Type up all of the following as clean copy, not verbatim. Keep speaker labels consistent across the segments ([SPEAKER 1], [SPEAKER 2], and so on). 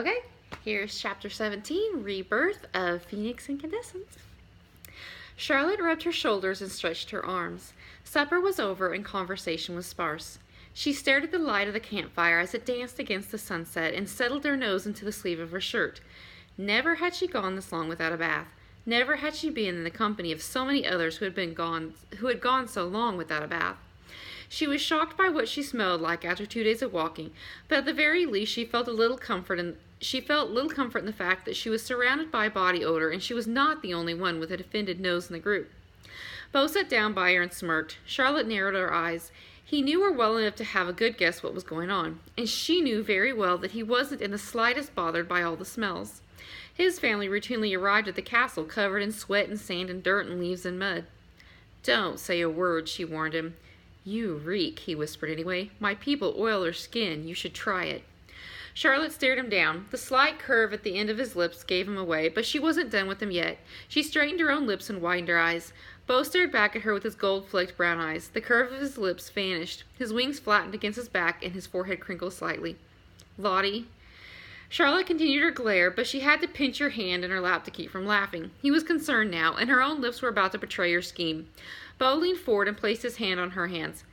[SPEAKER 1] Okay, here's chapter 17, Rebirth of Phoenix Incandescent. Charlotte rubbed her shoulders and stretched her arms. Supper was over and conversation was sparse. She stared at the light of the campfire as it danced against the sunset and settled her nose into the sleeve of her shirt. Never had she gone this long without a bath. Never had she been in the company of so many others who had gone so long without a bath. She was shocked by what she smelled like after 2 days of walking, but at the very least she felt little comfort in the fact that she was surrounded by body odor and she was not the only one with a offended nose in the group. Bo sat down by her and smirked. Charlotte narrowed her eyes. He knew her well enough to have a good guess what was going on, and she knew very well that he wasn't in the slightest bothered by all the smells. His family routinely arrived at the castle covered in sweat and sand and dirt and leaves and mud. "Don't say a word," she warned him. "You reek," he whispered anyway. "My people oil their skin. You should try it." Charlotte stared him down. The slight curve at the end of his lips gave him away, but she wasn't done with him yet. She straightened her own lips and widened her eyes. Bo stared back at her with his gold-flecked brown eyes. The curve of his lips vanished. His wings flattened against his back, and his forehead crinkled slightly. "Lottie." Charlotte continued her glare, but she had to pinch her hand in her lap to keep from laughing. He was concerned now, and her own lips were about to betray her scheme. Bo leaned forward and placed his hand on her hands.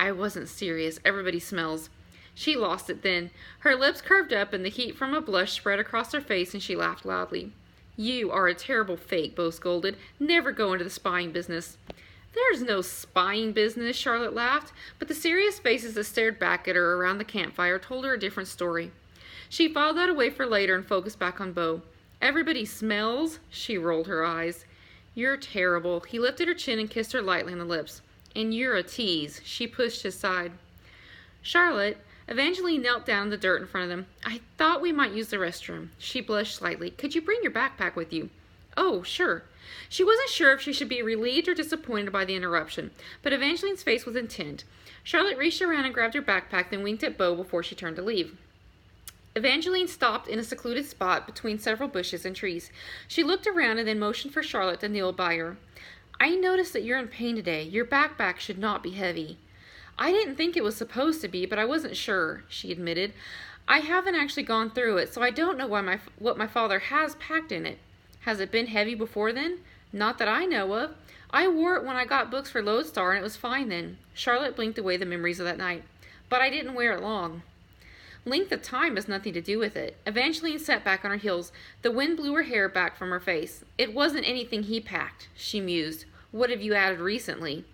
[SPEAKER 1] "I wasn't serious. Everybody smells." She lost it then. Her lips curved up and the heat from a blush spread across her face and she laughed loudly. "You are a terrible fake," Bo scolded. "Never go into the spying business." "There's no spying business," Charlotte laughed, but the serious faces that stared back at her around the campfire told her a different story. She filed that away for later and focused back on Bo. "Everybody smells?" She rolled her eyes. "You're terrible." He lifted her chin and kissed her lightly on the lips. "And you're a tease." She pushed his side. "Charlotte," Evangeline knelt down in the dirt in front of them. "I thought we might use the restroom." She blushed slightly. "Could you bring your backpack with you?" "Oh, sure." She wasn't sure if she should be relieved or disappointed by the interruption, but Evangeline's face was intent. Charlotte reached around and grabbed her backpack, then winked at Bo before she turned to leave. Evangeline stopped in a secluded spot between several bushes and trees. She looked around and then motioned for Charlotte to kneel by her. "I noticed that you're in pain today. Your backpack should not be heavy." "I didn't think it was supposed to be, but I wasn't sure," she admitted. "I haven't actually gone through it, so I don't know what my father has packed in it." "Has it been heavy before then?" "Not that I know of. I wore it when I got books for Lodestar, and it was fine then." Charlotte blinked away the memories of that night. "But I didn't wear it long." "Length of time has nothing to do with it." Evangeline sat back on her heels. The wind blew her hair back from her face. "It wasn't anything he packed," she mused. "What have you added recently?"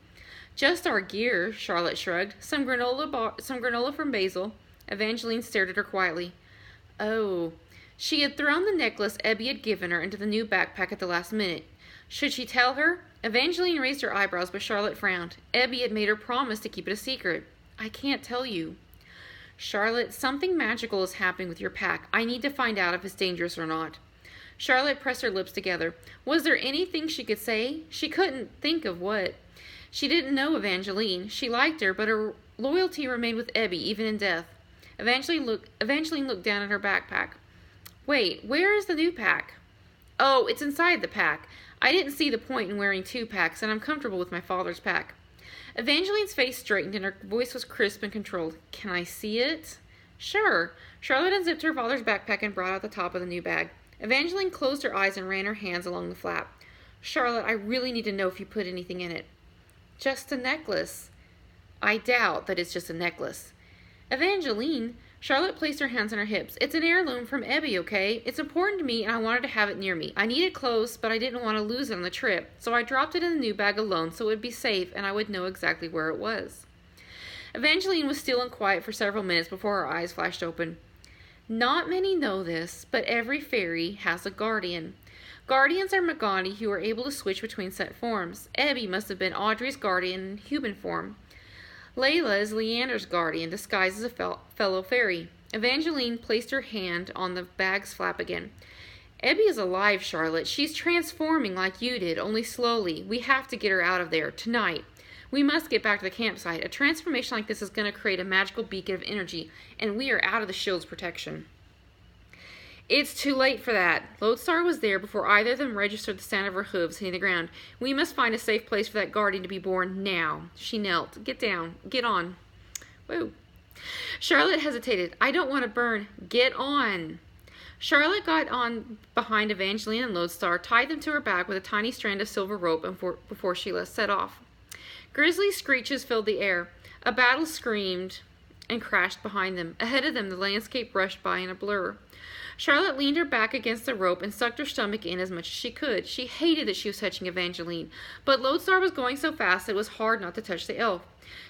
[SPEAKER 1] "Just our gear," Charlotte shrugged. Some granola from Basil." Evangeline stared at her quietly. "Oh." She had thrown the necklace Ebby had given her into the new backpack at the last minute. Should she tell her? Evangeline raised her eyebrows, but Charlotte frowned. Ebby had made her promise to keep it a secret. "I can't tell you." "Charlotte, something magical is happening with your pack. I need to find out if it's dangerous or not." Charlotte pressed her lips together. Was there anything she could say? She couldn't think of what. She didn't know Evangeline. She liked her, but her loyalty remained with Ebby, even in death. Evangeline looked down at her backpack. "Wait, where is the new pack?" "Oh, it's inside the pack. I didn't see the point in wearing 2 packs, and I'm comfortable with my father's pack." Evangeline's face straightened and her voice was crisp and controlled. "Can I see it?" "Sure." Charlotte unzipped her father's backpack and brought out the top of the new bag. Evangeline closed her eyes and ran her hands along the flap. "Charlotte, I really need to know if you put anything in it." "Just a necklace." "I doubt that it's just a necklace." "Evangeline," Charlotte placed her hands on her hips. "It's an heirloom from Ebby, okay? It's important to me and I wanted to have it near me. I need it close, but I didn't want to lose it on the trip, so I dropped it in the new bag alone so it would be safe and I would know exactly where it was." Evangeline was still and quiet for several minutes before her eyes flashed open. "Not many know this, but every fairy has a guardian. Guardians are Magani who are able to switch between set forms. Ebby must have been Audrey's guardian in human form. Layla is Leander's guardian, disguised as a fellow fairy." Evangeline placed her hand on the bag's flap again. "Ebby is alive, Charlotte. She's transforming like you did, only slowly. We have to get her out of there, tonight. We must get back to the campsite. A transformation like this is going to create a magical beacon of energy, and we are out of the shield's protection." "It's too late for that." Lodestar was there before either of them registered the sound of her hooves hitting the ground. "We must find a safe place for that guardian to be born now." She knelt. "Get down. Get on." Whoa. Charlotte hesitated. "I don't want to burn." "Get on." Charlotte got on behind Evangeline and Lodestar, tied them to her back with a tiny strand of silver rope before she set off. Grisly screeches filled the air. A battle screamed and crashed behind them. Ahead of them, the landscape rushed by in a blur. Charlotte leaned her back against the rope and sucked her stomach in as much as she could. She hated that she was touching Evangeline, but Lodestar was going so fast it was hard not to touch the elf.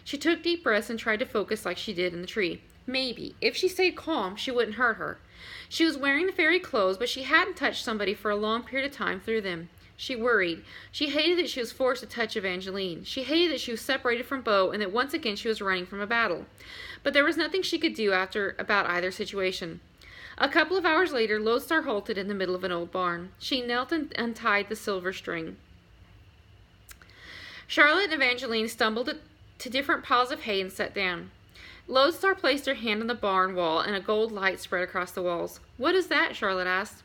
[SPEAKER 1] She took deep breaths and tried to focus like she did in the tree. Maybe, if she stayed calm, she wouldn't hurt her. She was wearing the fairy clothes, but she hadn't touched somebody for a long period of time through them. She worried. She hated that she was forced to touch Evangeline. She hated that she was separated from Beau and that once again she was running from a battle. But there was nothing she could do about either situation. A couple of hours later, Lodestar halted in the middle of an old barn. She knelt and untied the silver string. Charlotte and Evangeline stumbled to different piles of hay and sat down. Lodestar placed her hand on the barn wall and a gold light spread across the walls. "What is that?" Charlotte asked.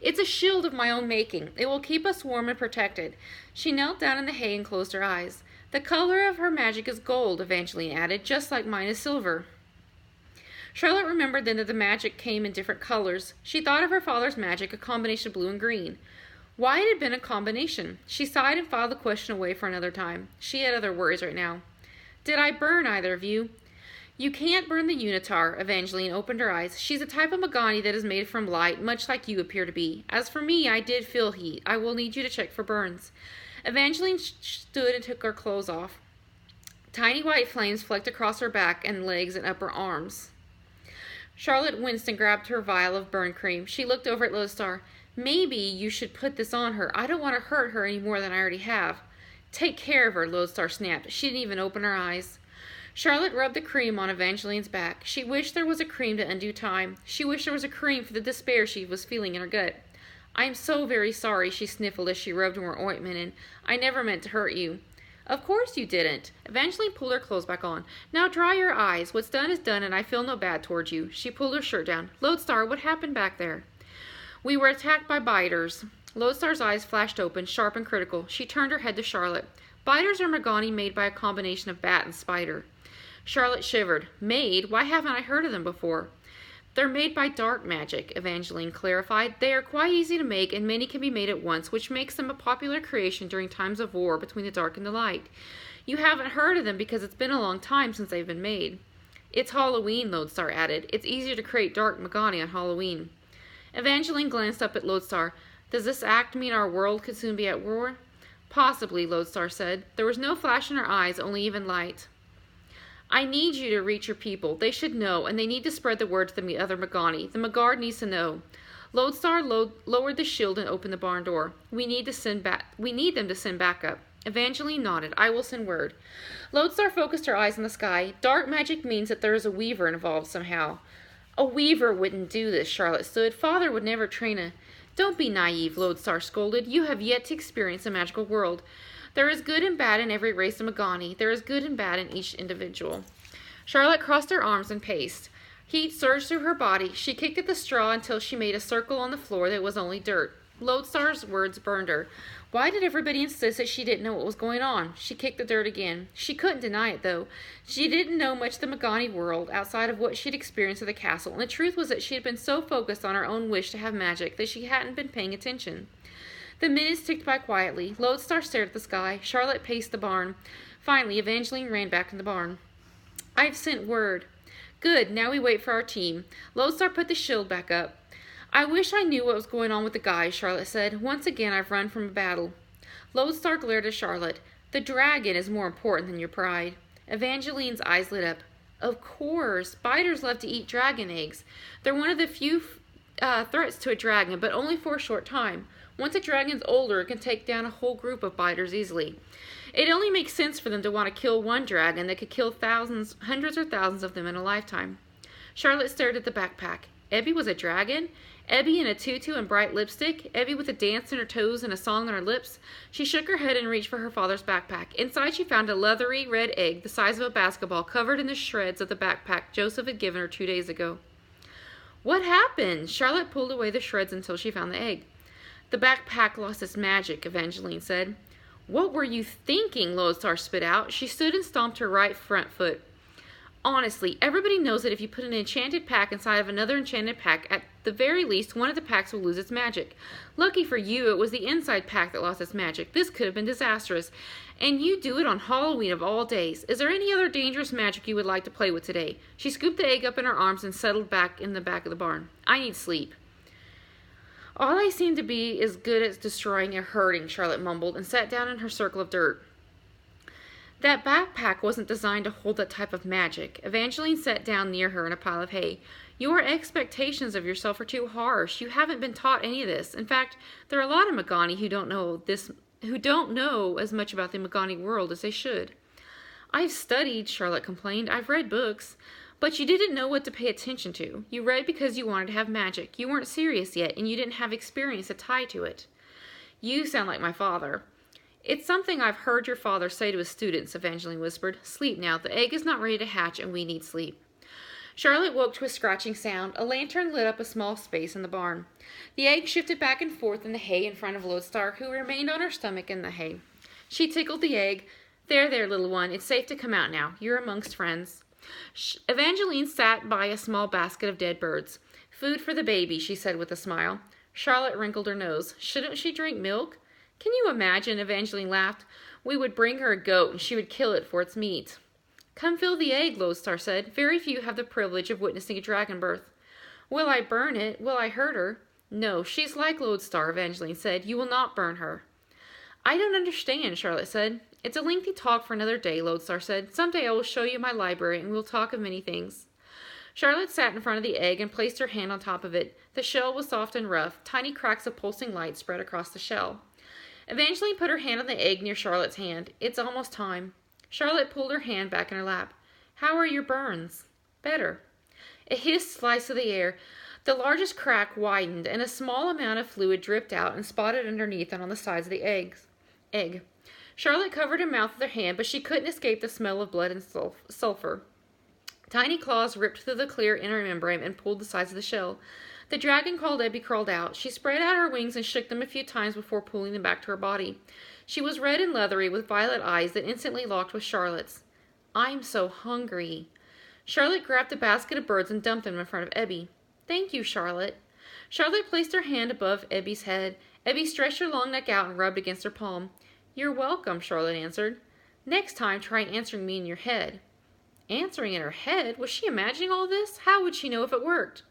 [SPEAKER 1] "It's a shield of my own making. It will keep us warm and protected." She knelt down in the hay and closed her eyes. "The color of her magic is gold," Evangeline added, "just like mine is silver." Charlotte remembered then that the magic came in different colors. She thought of her father's magic, a combination of blue and green. Why it had been a combination? She sighed and filed the question away for another time. She had other worries right now. "Did I burn either of you?" "You can't burn the Unitar." Evangeline opened her eyes. "She's a type of Magani that is made from light, much like you appear to be. As for me, I did feel heat. I will need you to check for burns." Evangeline stood and took her clothes off. Tiny white flames flecked across her back and legs and upper arms. Charlotte winced and grabbed her vial of burn cream. She looked over at Lodestar. "Maybe you should put this on her. I don't want to hurt her any more than I already have." "Take care of her," Lodestar snapped. She didn't even open her eyes. Charlotte rubbed the cream on Evangeline's back. She wished there was a cream to undo time. She wished there was a cream for the despair she was feeling in her gut. "I am so very sorry," she sniffled as she rubbed more ointment in. "I never meant to hurt you." "Of course you didn't." Evangeline pulled her clothes back on. "Now dry your eyes. What's done is done, and I feel no bad towards you." She pulled her shirt down. "Lodestar, what happened back there?" "We were attacked by biters." Lodestar's eyes flashed open, sharp and critical. She turned her head to Charlotte. "Biters are Magani made by a combination of bat and spider." Charlotte shivered. "Made? Why haven't I heard of them before?" "They're made by dark magic," Evangeline clarified. "They are quite easy to make, and many can be made at once, which makes them a popular creation during times of war between the dark and the light. You haven't heard of them because it's been a long time since they've been made." "It's Halloween," Lodestar added. "It's easier to create dark Magani on Halloween." Evangeline glanced up at Lodestar. "Does this act mean our world could soon be at war?" "Possibly," Lodestar said. There was no flash in her eyes, only even light. "I need you to reach your people. They should know, and they need to spread the word to the other Magani. The Magard needs to know." Lodestar lowered the shield and opened the barn door. We need them to send backup." Evangeline nodded. "I will send word." Lodestar focused her eyes on the sky. "Dark magic means that there is a weaver involved somehow." "A weaver wouldn't do this," Charlotte stood. "Father would never train a—" "Don't be naive," Lodestar scolded. "You have yet to experience a magical world. There is good and bad in every race of Magani. There is good and bad in each individual." Charlotte crossed her arms and paced. Heat surged through her body. She kicked at the straw until she made a circle on the floor that was only dirt. Lodestar's words burned her. Why did everybody insist that she didn't know what was going on? She kicked the dirt again. She couldn't deny it, though. She didn't know much of the Magani world outside of what she'd experienced at the castle, and the truth was that she had been so focused on her own wish to have magic that she hadn't been paying attention. The minutes ticked by quietly. Lodestar stared at the sky. Charlotte paced the barn. Finally, Evangeline ran back in the barn. "I've sent word." "Good. Now we wait for our team." Lodestar put the shield back up. "I wish I knew what was going on with the guys," Charlotte said. "Once again, I've run from a battle." Lodestar glared at Charlotte. "The dragon is more important than your pride." Evangeline's eyes lit up. "Of course. Biters love to eat dragon eggs. They're one of the few threats to a dragon, but only for a short time. Once a dragon's older, it can take down a whole group of biters easily. It only makes sense for them to want to kill one dragon that could kill thousands, hundreds or thousands of them in a lifetime." Charlotte stared at the backpack. Ebby was a dragon? Ebby in a tutu and bright lipstick? Ebby with a dance in her toes and a song on her lips? She shook her head and reached for her father's backpack. Inside she found a leathery red egg the size of a basketball covered in the shreds of the backpack Joseph had given her 2 days ago. "What happened?" Charlotte pulled away the shreds until she found the egg. "The backpack lost its magic," Evangeline said. "What were you thinking?" Lodestar spit out. She stood and stomped her right front foot. Honestly, everybody knows that if you put an enchanted pack inside of another enchanted pack, at the very least, one of the packs will lose its magic. Lucky for you, it was the inside pack that lost its magic. This could have been disastrous. And you do it on Halloween of all days. Is there any other dangerous magic you would like to play with today? She scooped the egg up in her arms and settled back in the back of the barn. I need sleep. All I seem to be is good at destroying and hurting, Charlotte mumbled, and sat down in her circle of dirt. That backpack wasn't designed to hold that type of magic. Evangeline sat down near her in a pile of hay. Your expectations of yourself are too harsh. You haven't been taught any of this. In fact, there are a lot of Magani who don't know as much about the Magani world as they should. I've studied, Charlotte complained. I've read books. But you didn't know what to pay attention to. You read because you wanted to have magic. You weren't serious yet, and you didn't have experience to tie to it. You sound like my father. It's something I've heard your father say to his students, Evangeline whispered. Sleep now. The egg is not ready to hatch, and we need sleep. Charlotte woke to a scratching sound. A lantern lit up a small space in the barn. The egg shifted back and forth in the hay in front of Lodestar, who remained on her stomach in the hay. She tickled the egg. There, little one. It's safe to come out now. You're amongst friends. Evangeline sat by a small basket of dead birds. Food for the baby, she said with a smile. Charlotte wrinkled her nose. Shouldn't she drink milk? Can you imagine? Evangeline laughed. We would bring her a goat, and she would kill it for its meat. Come fill the egg, Lodestar said. Very few have the privilege of witnessing a dragon birth. Will I burn it? Will I hurt her? No, she's like Lodestar, Evangeline said. You will not burn her. I don't understand, Charlotte said. It's a lengthy talk for another day, Lodestar said. Someday I will show you my library, and we'll talk of many things. Charlotte sat in front of the egg and placed her hand on top of it. The shell was soft and rough. Tiny cracks of pulsing light spread across the shell. Evangeline put her hand on the egg near Charlotte's hand. It's almost time. Charlotte pulled her hand back in her lap. How are your burns? Better. A hiss sliced through the air. The largest crack widened, and a small amount of fluid dripped out and spotted underneath and on the sides of the egg. Charlotte covered her mouth with her hand, but she couldn't escape the smell of blood and sulfur. Tiny claws ripped through the clear inner membrane and pulled the sides of the shell. The dragon called Ebby crawled out. She spread out her wings and shook them a few times before pulling them back to her body. She was red and leathery with violet eyes that instantly locked with Charlotte's. I'm so hungry. Charlotte grabbed a basket of birds and dumped them in front of Ebby. Thank you, Charlotte. Charlotte placed her hand above Ebby's head. Ebby stretched her long neck out and rubbed against her palm. You're welcome, Charlotte answered. Next time, try answering me in your head. Answering in her head? Was she imagining all this? How would she know if it worked?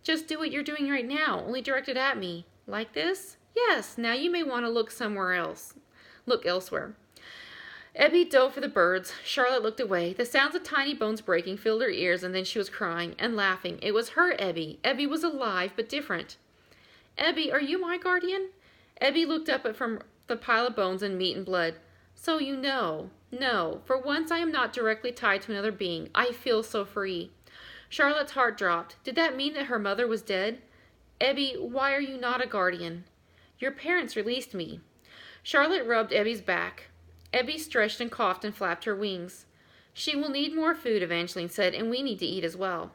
[SPEAKER 1] Just do what you're doing right now, only directed at me. Like this? Yes, now you may want to look somewhere else. Look elsewhere. Ebby dove for the birds. Charlotte looked away. The sounds of tiny bones breaking filled her ears, and then she was crying and laughing. It was her Ebby. Ebby was alive, but different. Ebby, are you my guardian? Ebby looked up from the pile of bones and meat and blood. So you know. No, for once I am not directly tied to another being. I feel so free. Charlotte's heart dropped. Did that mean that her mother was dead? Ebby, why are you not a guardian? Your parents released me. Charlotte rubbed Ebby's back. Ebby stretched and coughed and flapped her wings. She will need more food, Evangeline said, and we need to eat as well.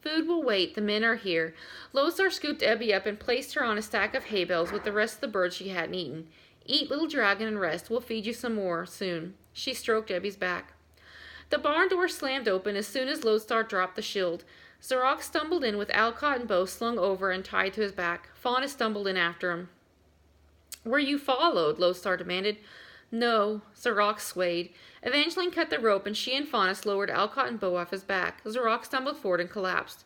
[SPEAKER 1] Food will wait. The men are here. Lodestar scooped Ebby up and placed her on a stack of hay bales with the rest of the birds she hadn't eaten. Eat, little dragon, and rest. We'll feed you some more soon. She stroked Ebby's back. The barn door slammed open as soon as Lodestar dropped the shield. Zarok stumbled in with Alcott and bow slung over and tied to his back. Fauna stumbled in after him. Were you followed? Lodestar demanded. No. Zarok swayed. Evangeline cut the rope, and she and Faunus lowered Alcott and bow off his back. Zarok stumbled forward and collapsed.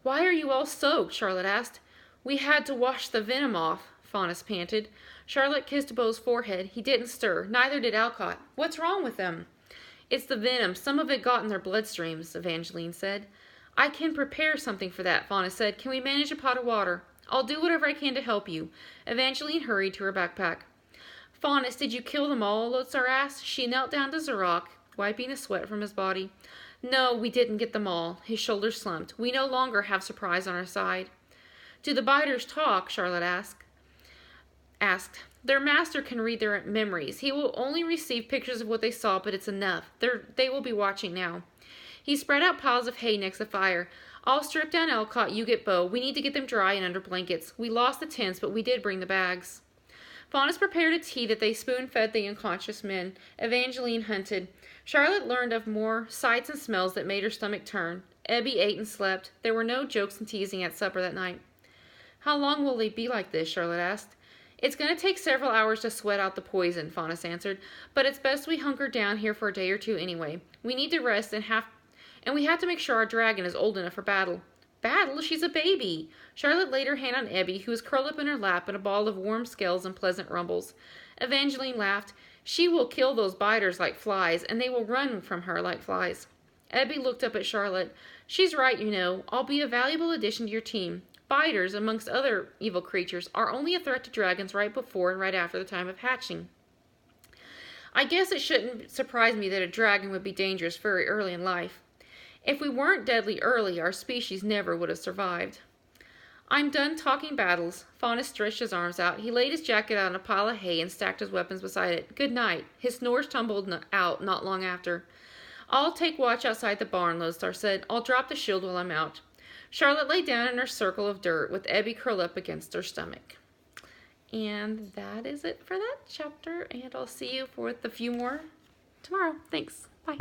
[SPEAKER 1] Why are you all soaked? Charlotte asked. We had to wash the venom off, Faunus panted. Charlotte kissed Beau's forehead. He didn't stir. Neither did Alcott. What's wrong with them? It's the venom. Some of it got in their bloodstreams, Evangeline said. I can prepare something for that, Faunus said. Can we manage a pot of water? I'll do whatever I can to help you. Evangeline hurried to her backpack. Faunus, did you kill them all? Lodestar asked. She knelt down to Zarok, wiping the sweat from his body. No, we didn't get them all. His shoulders slumped. We no longer have surprise on our side. Do the biters talk? Charlotte asked. Their master can read their memories. He will only receive pictures of what they saw, but it's enough. They will be watching now. He spread out piles of hay next to the fire. I'll strip down Alcott, you get Beau. We need to get them dry and under blankets. We lost the tents, but we did bring the bags. Faunus prepared a tea that they spoon-fed the unconscious men. Evangeline hunted. Charlotte learned of more sights and smells that made her stomach turn. Ebby ate and slept. There were no jokes and teasing at supper that night. How long will they be like this? Charlotte asked. It's going to take several hours to sweat out the poison, Faunus answered, but it's best we hunker down here for a day or two anyway. We need to rest and we have to make sure our dragon is old enough for battle. Battle? She's a baby. Charlotte laid her hand on Ebby, who was curled up in her lap in a ball of warm scales and pleasant rumbles. Evangeline laughed. She will kill those biters like flies, and they will run from her like flies. Ebby looked up at Charlotte. She's right, you know. I'll be a valuable addition to your team. Biters, amongst other evil creatures, are only a threat to dragons right before and right after the time of hatching. I guess it shouldn't surprise me that a dragon would be dangerous very early in life. If we weren't deadly early, our species never would have survived. I'm done talking battles. Faunus stretched his arms out. He laid his jacket on a pile of hay and stacked his weapons beside it. Good night. His snores tumbled out not long after. I'll take watch outside the barn, Lodestar said. I'll drop the shield while I'm out. Charlotte lay down in her circle of dirt with Ebby curled up against her stomach. And that is it for that chapter, and I'll see you for the few more tomorrow. Thanks. Bye.